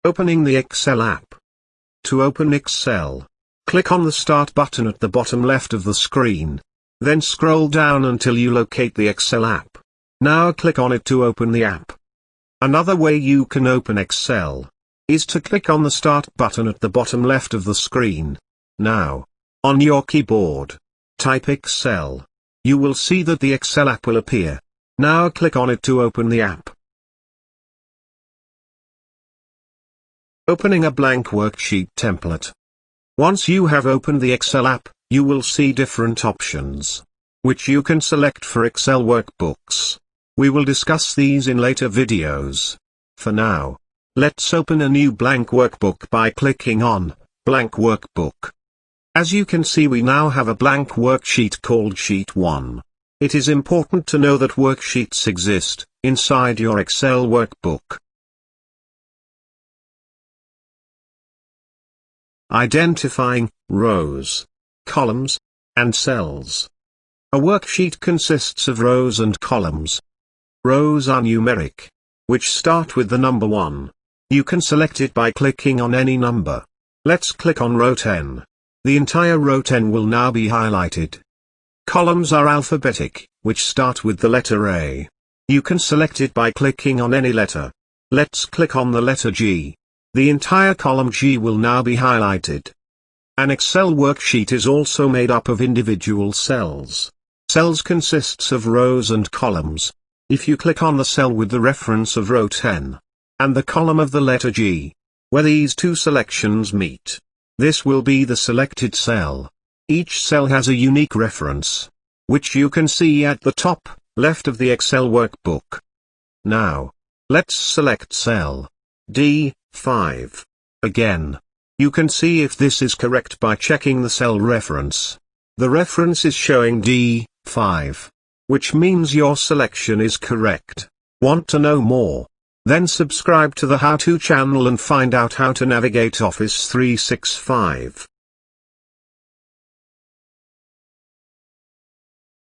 Opening the Excel app. To open Excel, click on the Start button at the bottom left of the screen. Then scroll down until you locate the Excel app. Now click on it to open the app. Another way you can open Excel is to click on the Start button at the bottom left of the screen. Now, on your keyboard, type Excel. You will see that the Excel app will appear. Now click on it to open the app. Opening a blank worksheet template. Once you have opened the Excel app, you will see different options, which you can select for Excel workbooks. We will discuss these in later videos. For now, let's open a new blank workbook by clicking on Blank Workbook. As you can see, we now have a blank worksheet called Sheet 1. It is important to know that worksheets exist inside your Excel workbook. Identifying rows, columns, and cells. A worksheet consists of rows and columns. Rows are numeric, which start with the number 1. You can select it by clicking on any number. Let's click on row 10. The entire row 10 will now be highlighted. Columns are alphabetic, which start with the letter A. You can select it by clicking on any letter. Let's click on the letter G. The entire column G will now be highlighted. An Excel worksheet is also made up of individual cells. Cells consists of rows and columns. If you click on the cell with the reference of row 10, and the column of the letter G, where these two selections meet, this will be the selected cell. Each cell has a unique reference, which you can see at the top left of the Excel workbook. Now, let's select cell D5. Again, you can see if this is correct by checking the cell reference. The reference is showing D5, which means your selection is correct. Want to know more? Then subscribe to the How To channel and find out how to navigate Office 365.